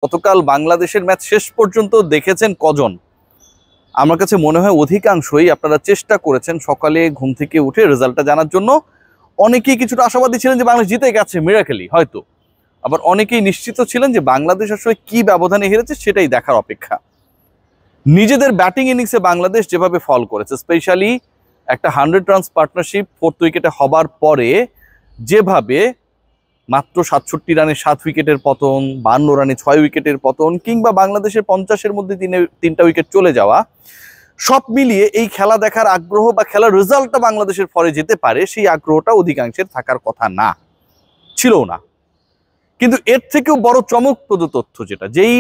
গতকাল বাংলাদেশের ম্যাচ শেষ পর্যন্ত দেখেছেন কজন? আমার কাছে মনে হয় অধিকাংশই আপনারা চেষ্টা করেছেন সকালে ঘুম থেকে উঠে রেজাল্টটা জানার জন্য। অনেকেই কিছুটা আশাবাদী ছিলেন যে বাংলাদেশ জিতে গেছে মিরাকেলি হয়তো, আবার অনেকেই নিশ্চিত ছিলেন যে বাংলাদেশ আসলে কি ব্যবধানে হেরেছে সেটাই দেখার অপেক্ষা। নিজেদের ব্যাটিং ইনিংসে বাংলাদেশ যেভাবে ফল করেছে, স্পেশালি একটা 100 রানস পার্টনারশিপ 4th উইকেটে হবার পরে যেভাবে মাত্র 67 রানে 7 উইকেটের পতন, 52 রানে 6 উইকেটের পতন, কিংবা বাংলাদেশের 50-এর মধ্যে 3টা উইকেট চলে যাওয়া, সব মিলিয়ে এই খেলা দেখার আগ্রহ বা খেলার রেজাল্টটা বাংলাদেশের ফলে যেতে পারে সেই আগ্রহটা অধিকাংশের থাকার কথা না, ছিল না। কিন্তু এর থেকেও বড় চমকপ্রদ তথ্য যেই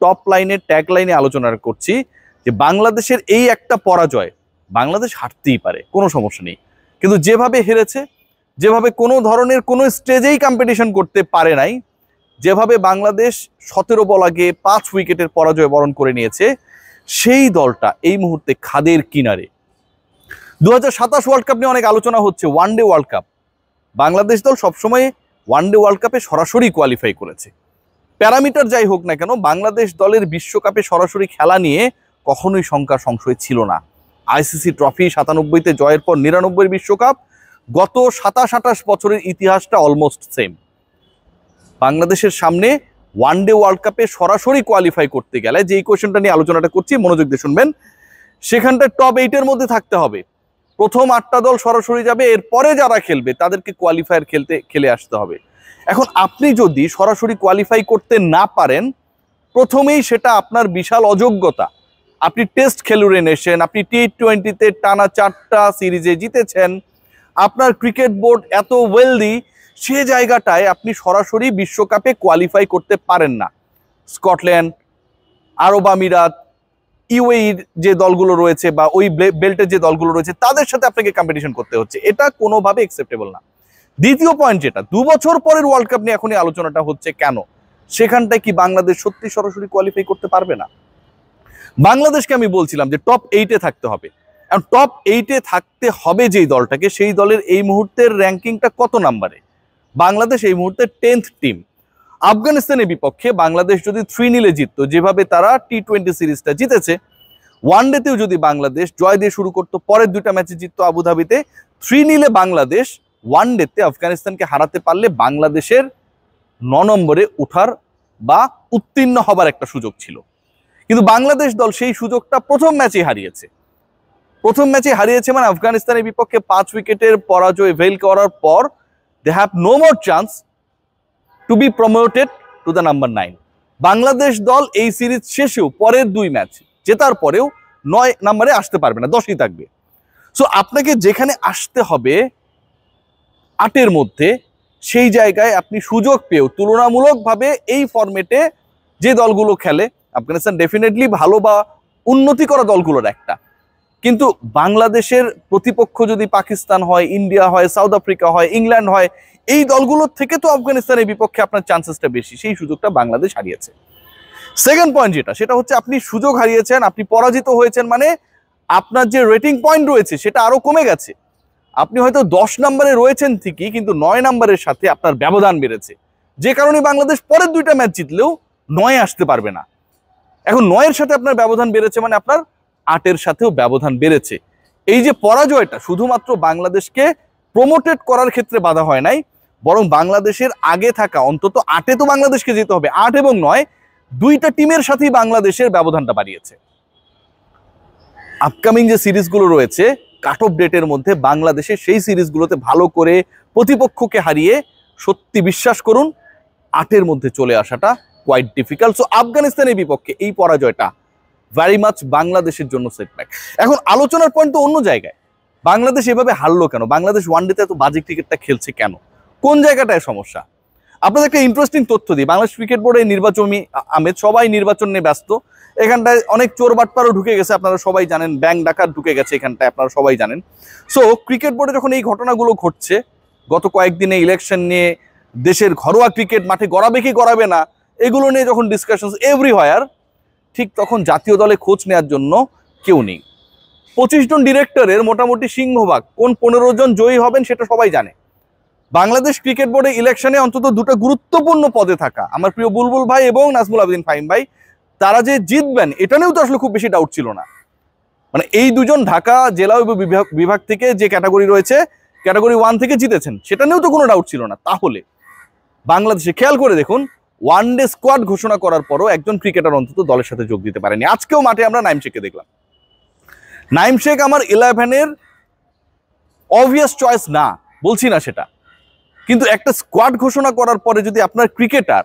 টপ লাইনে ট্যাগ লাইনে আলোচনা করছি, যে বাংলাদেশের এই একটা পরাজয়, বাংলাদেশ হারতেই পারে, কোনো সমস্যা নেই, কিন্তু যেভাবে হেরেছে, যেভাবে কোনো ধরনের কোনো স্টেজেই কম্পিটিশন করতে পারে নাই, যেভাবে বাংলাদেশ 17 বল আগে 5 উইকেটের পরাজয় বরণ করে নিয়েছে, সেই দলটা এই মুহূর্তে খাদের কিনারে। 2027 ওয়ার্ল্ড কাপ নিয়ে অনেক আলোচনা হচ্ছে, ওয়ানডে ওয়ার্ল্ড কাপ। বাংলাদেশ দল সবসময় ওয়ানডে ওয়ার্ল্ড কাপে সরাসরি কোয়ালিফাই করেছে। প্যারামিটার যাই হোক না কেন, বাংলাদেশ দলের বিশ্বকাপে সরাসরি খেলা নিয়ে কখনোই শঙ্কা সংশয় ছিল না। আইসিসি ট্রফি 97-তে জয়ের পর 99 বিশ্বকাপ, গত 27-28 বছরের ইতিহাসটা অলমোস্ট সেম। বাংলাদেশের সামনে ওয়ানডে ওয়ার্ল্ড কাপে সরাসরি কোয়ালিফাই করতে গেলে, যে কোয়েশ্চনটা নিয়ে আলোচনাটা করছি মনোযোগ দিয়ে শুনবেন, সেখানটা টপ 8-এর মধ্যে থাকতে হবে। প্রথম 8টা দল সরাসরি যাবে, এরপরে যারা খেলবে তাদেরকে কোয়ালিফায়ার খেলে আসতে হবে। এখন আপনি যদি সরাসরি কোয়ালিফাই করতে না পারেন, প্রথমেই সেটা আপনার বিশাল অযোগ্যতা। আপনি টেস্ট খেলুড়ে নেছেন, আপনি T20-তে টানা 4টা সিরিজে জিতেছেন, আপনার ক্রিকেট বোর্ড এত ওয়েলদি, সে জায়গাটায় আপনি সরাসরি বিশ্বকাপে কোয়ালিফাই করতে পারেন না। স্কটল্যান্ড, আরব আমিরাত, ইউএইর যে দলগুলো রয়েছে বা ওই বেল্টের যে দলগুলো রয়েছে, তাদের সাথে আপনাকে কম্পিটিশন করতে হচ্ছে, এটা কোনোভাবে অ্যাকসেপ্টেবল না। দ্বিতীয় পয়েন্ট, যেটা 2 বছর পরের ওয়ার্ল্ড কাপ নিয়ে এখনই আলোচনাটা হচ্ছে, কেন সেখানটায় কি বাংলাদেশ সত্যি সরাসরি কোয়ালিফাই করতে পারবে না? বাংলাদেশকে আমি বলছিলাম যে টপ 8-এ থাকতে হবে। এখন টপ 8-এ থাকতে হবে যেই দলটাকে, সেই দলের এই মুহূর্তের র্যাঙ্কিংটা কত নাম্বারে? বাংলাদেশ এই মুহূর্তে 10th টিম। আফগানিস্তানের বিপক্ষে বাংলাদেশ যদি 3-0 জিততো, যেভাবে তারা T20 সিরিজটা জিতেছে, ওয়ানডেতেও যদি বাংলাদেশ জয় দিয়ে শুরু করতো, পরের 2টা ম্যাচে জিততো আবুধাবিতে, 3-0 বাংলাদেশ ওয়ানডেতে আফগানিস্তানকে হারাতে পারলে বাংলাদেশের 9 নম্বরে ওঠার বা উত্তীর্ণ হবার একটা সুযোগ ছিল। কিন্তু বাংলাদেশ দল সেই সুযোগটা প্রথম ম্যাচে হারিয়েছে। প্রথম ম্যাচে হারিয়েছে মানে আফগানিস্তানের বিপক্ষে 5 উইকেটের পরাজয় ভেল করার পর they have no more chance to be promoted to the number 9. Bangladesh দল এই সিরিজ শেষেও পরের 2 ম্যাচ জেতার পরেও 9 নম্বরে আসতে পারবে না, 10ই থাকবে। সো আপনাকে যেখানে আসতে হবে 8-এর মধ্যে, সেই জায়গায় আপনি সুযোগ পেয়েও তুলনামূলকভাবে এই ফরম্যাটে যে দলগুলো খেলে, আফগানিস্তান ডেফিনেটলি ভালো বা উন্নতি করা দলগুলোর একটা, কিন্তু বাংলাদেশের প্রতিপক্ষ যদি পাকিস্তান হয়, ইন্ডিয়া হয়, সাউথ আফ্রিকা হয়, ইংল্যান্ড হয়, এই দলগুলোর থেকে তো আফগানিস্তানের বিপক্ষে আপনার চান্সেসটা বেশি, সেই সুযোগটা বাংলাদেশ হারিয়েছে। সেকেন্ড পয়েন্ট সেটা হচ্ছে, আপনি সুযোগ হারিয়েছেন, আপনি পরাজিত হয়েছেন, মানে আপনার যে রেটিং পয়েন্ট রয়েছে সেটা আরো কমে গেছে। আপনি হয়তো 10 নম্বরে রয়েছেন ঠিকই, কিন্তু 9 নম্বরের সাথে আপনার ব্যবধান বেড়েছে, যে কারণে বাংলাদেশ পরের 2টা ম্যাচ জিতলেও 9-এ আসতে পারবে না। এখন 9-এর সাথে আপনার ব্যবধান বেড়েছে মানে আপনার 8-এর সাথেও ব্যবধান বেড়েছে। এই যে পরাজয়টা শুধুমাত্র বাংলাদেশকে প্রমোটেড করার ক্ষেত্রে বাধা হয় নাই, বরং বাংলাদেশের আগে থাকা অন্তত 8-এ তো বাংলাদেশকে যেতে হবে, 8 এবং 9 2টা টিমের সাথেই বাংলাদেশের ব্যবধানটা বাড়িয়েছে। আপকামিং যে সিরিজগুলো রয়েছে কাট অফ ডেটের মধ্যে, বাংলাদেশের সেই সিরিজগুলোতে ভালো করে প্রতিপক্ষকে হারিয়ে, সত্যি বিশ্বাস করুন 8-এর মধ্যে চলে আসাটা কোয়াইট ডিফিকাল্ট। সো আফগানিস্তানের বিপক্ষে এই পরাজয়টা ভেরি মাচ বাংলাদেশের জন্য সেটব্যাক। এখন আলোচনার পয়েন্ট তো অন্য জায়গায়, বাংলাদেশ এভাবে হারলো কেন? বাংলাদেশ ওয়ানডেতে এত বাজে ক্রিকেটটা খেলছে কেন? কোন জায়গাটায় সমস্যা? আপনাদের একটা ইন্টারেস্টিং তথ্য দিই। বাংলাদেশ ক্রিকেট বোর্ডের নির্বাচনী আমেজ, সবাই নির্বাচন নিয়ে ব্যস্ত। এখানটায় অনেক চোর বাটপারও ঢুকে গেছে, আপনারা সবাই জানেন, ব্যাংক ডাকাত ঢুকে গেছে এখানটায়, আপনারা সবাই জানেন। সো ক্রিকেট বোর্ডে যখন এই ঘটনাগুলো ঘটছে, গত কয়েকদিনে ইলেকশন নিয়ে, দেশের ঘরোয়া ক্রিকেট মাঠে গড়াবে কি গড়াবে না, এগুলো নিয়ে যখন ডিসকাশন এভরিহোয়ার, ঠিক তখন জাতীয় দলে খোঁজ নেওয়ার জন্য কেউ নেই। 25 জন ডিরেক্টরের মোটামুটি সিংহভাগ, কোন 15 জন জয়ী হবেন সেটা সবাই জানে। বাংলাদেশ ক্রিকেট বোর্ডের ইলেকশনে অন্তত দুটো গুরুত্বপূর্ণ পদে থাকা আমার প্রিয় বুলবুল ভাই এবং নাজমুল আবেদিন ফাহিম ভাই, তারা যে জিতবেন এটা নিয়েও তো আসলে খুব বেশি ডাউট ছিল না। মানে এই দুজন ঢাকা জেলা বিভাগ থেকে যে ক্যাটাগরি রয়েছে, ক্যাটাগরি 1 থেকে জিতেছেন, সেটা নিয়েও তো কোনো ডাউট ছিল না। তাহলে বাংলাদেশে খেয়াল করে দেখুন, ওয়ানডে স্কোয়াড ঘোষণা করার পরও একজন ক্রিকেটার অন্তত দলের সাথে যোগ দিতে পারেনি। আজকেও মাঠে আমরা নাইম শেখকে দেখলাম। নাইম শেখ আমার 11-এর অবভিয়াস চয়েস না, বলছি না সেটা, কিন্তু একটা স্কোয়াড ঘোষণা করার পরে যদি আপনার ক্রিকেটার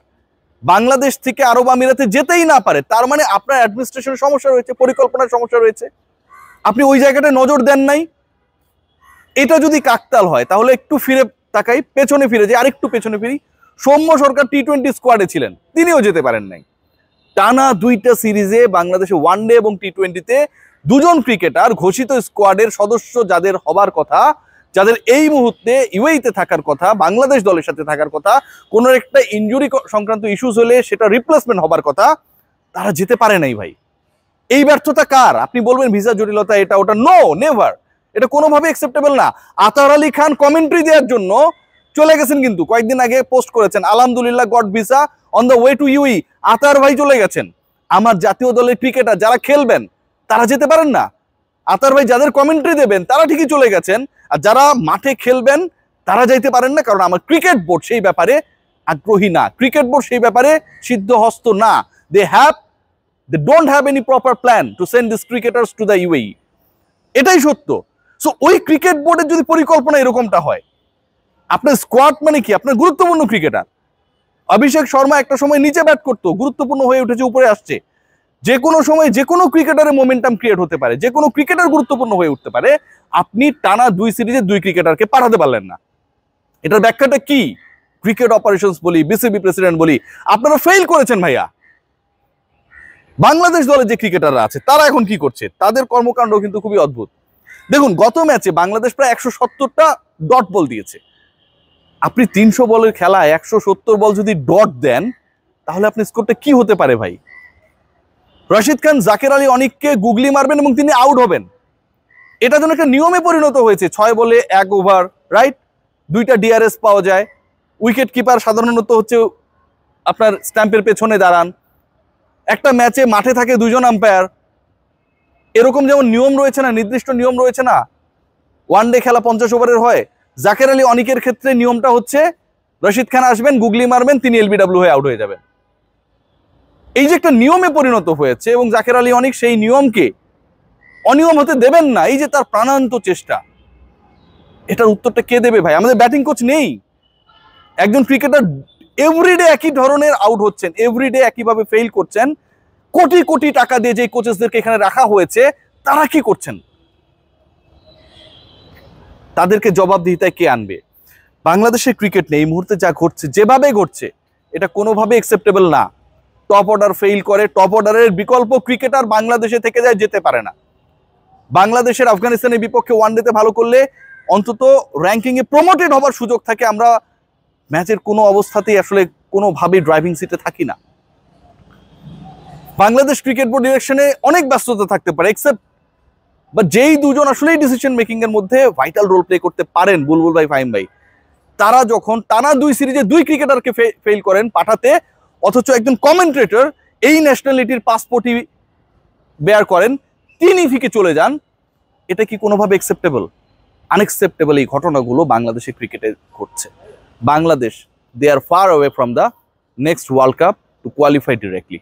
বাংলাদেশ থেকে আরব আমিরাতে যেতেই না পারে, তার মানে আপনার অ্যাডমিনিস্ট্রেশনের সমস্যা রয়েছে, পরিকল্পনার সমস্যা রয়েছে, আপনি ওই জায়গাটায় নজর দেন নাই। এটা যদি কাকতাল হয় তাহলে একটু ফিরে তাকাই, পেছনে ফিরে যাই, আরেকটু পেছনে ফিরি। সৌম্য সরকার টি-20 স্কোয়াডে ছিলেন, তিনিও যেতে পারেন নাই। টানা 2টা সিরিজে বাংলাদেশে ওয়ানডে এবং টি-20তে দুজন ক্রিকেটার ঘোষিত স্কোয়াডের সদস্য যাদের হবার কথা, যাদের এই মুহূর্তে ইউএইতে থাকার কথা, বাংলাদেশ দলের সাথে থাকার কথা, কোনো একটা ইনজুরি সংক্রান্ত ইস্যুস হলে সেটা রিপ্লেসমেন্ট হবার কথা, তারা যেতে পারে নাই ভাই। এই ব্যর্থতা কার? আপনি বলবেন ভিসা জটিলতা, এটা ওটা, নো, নেভার, এটা কোনোভাবে অ্যাকসেপ্টেবল না। আতার আলী খান কমেন্ট্রি দেওয়ার জন্য চলে গেছেন, কিন্তু কয়েকদিন আগে পোস্ট করেছেন আলহামদুলিল্লাহ got visa on the way to UAE. Atar ভাই চলে গেছেন। আমার জাতীয় দলের ক্রিকেটার যারা খেলবেন তারা যেতে পারেন না? আতার ভাই যাদের কমেন্ট্রি দেবেন তারা ঠিকই চলে গেছেন, আর যারা মাঠে খেলবেন তারা যাইতে পারেন না, কারণ আমার ক্রিকেট বোর্ড সেই ব্যাপারে আগ্রহী না, ক্রিকেট বোর্ড সেই ব্যাপারে সিদ্ধহস্ত না। They don't have any proper plan to send these cricketers to the UAE. এটাই সত্য। সো ওই ক্রিকেট বোর্ডের যদি পরিকল্পনা এরকমটা হয়, আপনার স্কোয়াড মানে কি? আপনার গুরুত্বপূর্ণ ক্রিকেটার অভিষেক শর্মা একটা সময় নিচে ব্যাট করতো, গুরুত্বপূর্ণ হয়ে উঠেছে, উপরে আসছে। যে কোনো সময় যে কোনো ক্রিকেটারের মোমেন্টাম ক্রিয়েট হতে পারে, যে কোনো ক্রিকেটার গুরুত্বপূর্ণ হয়ে উঠতে পারে। আপনি টানা 2 সিরিজে 2 ক্রিকেটারকে পাঠাতে পারলেন না। এটার ব্যাখ্যাটা কি? ক্রিকেট অপারেশনস বলি, বিসিবি প্রেসিডেন্ট বলি, আপনারা ফেল করেছেন ভাইয়া। বাংলাদেশ দলে যে ক্রিকেটাররা আছে তারা এখন কি করছে, তাদের কর্মকাণ্ড কিন্তু খুবই অদ্ভুত। দেখুন, গত ম্যাচে বাংলাদেশ প্রায় 170টা ডট বল দিয়েছে। আপনি 300 বলের খেলায় 170 বল যদি ডট দেন, তাহলে আপনি স্কোরটা কি হতে পারে ভাই? রশিদ খান জাকের আলী অনিককে গুগলি মারবেন এবং তিনি আউট হবেন, এটা যেন একটা নিয়মে পরিণত হয়েছে। 6 বলে 1 ওভার, রাইট? 2টা ডিআরএস পাওয়া যায়। উইকেট কিপার সাধারণত হচ্ছে আপনার স্ট্যাম্পের পেছনে দাঁড়ান। একটা ম্যাচে মাঠে থাকে 2 জন আম্পায়ার। এরকম যেমন নিয়ম রয়েছে না, নির্দিষ্ট নিয়ম রয়েছে না, ওয়ানডে খেলা 50 ওভারের হয়। জাকের আলী অনিকের ক্ষেত্রে নিয়মটা হচ্ছে রশিদ খান আসবেন, গুগলি মারবেন, তিনি এলবিডব্লিউ হয়ে আউট হয়ে যাবেন। এই যে একটা নিয়মে পরিণত হয়েছে, এবং জাকের আলী অনিক সেই নিয়মকে অনিয়ম হতে দেবেন না, এই যে তার প্রাণান্ত চেষ্টা, এটার উত্তরটা কে দেবে ভাই? আমাদের ব্যাটিং কোচ নেই। একজন ক্রিকেটার এভরিডে একই ধরনের আউট হচ্ছেন, এভরিডে একইভাবে ফেল করছেন। কোটি কোটি টাকা দিয়ে যে কোচেসদেরকে এখানে রাখা হয়েছে, তারা কি করছেন? তাদেরকে জবাবদিহিতায় কে আনবে? বাংলাদেশের ক্রিকেট নেই এই মুহূর্তে যা ঘটছে, যেভাবে ঘটছে, এটা কোনোভাবে অ্যাকসেপ্টেবল না। টপ অর্ডার ফেইল করে, টপ অর্ডারের বিকল্প ক্রিকেটার বাংলাদেশে থেকে যায়, যেতে পারে না। বাংলাদেশের আফগানিস্তানের বিপক্ষে ওয়ানডেতে ভালো করলে অন্তত র্যাঙ্কিংয়ে প্রমোটেড হবার সুযোগ থাকে। আমরা ম্যাচের কোনো অবস্থাতেই আসলে কোনোভাবেই ড্রাইভিং সিটে থাকি না। বাংলাদেশ ক্রিকেট বোর্ড ডিরেকশনে অনেক ব্যস্ততা থাকতে পারে, এক্সেপ্ট বা যেই দুজন আসলেই ডিসিশন মেকিং এর মধ্যে ভাইটাল রোল প্লে করতে পারেন, বুলবুল ভাই, ফাহিম ভাই, তারা যখন টানা 2 সিরিজে 2 ক্রিকেটারকে ফেল করেন পাঠাতে, অথচ একজন কমেন্ট্রেটর এই ন্যাশনালিটির পাসপোর্টই বেয়ার করেন, তিনি ফিকে চলে যান, এটা কি কোনোভাবে অ্যাকসেপ্টেবল? আনএক্সেপ্টেবল এই ঘটনাগুলো বাংলাদেশের ক্রিকেটে ঘটছে। Bangladesh, they are far away from the next World Cup to qualify directly.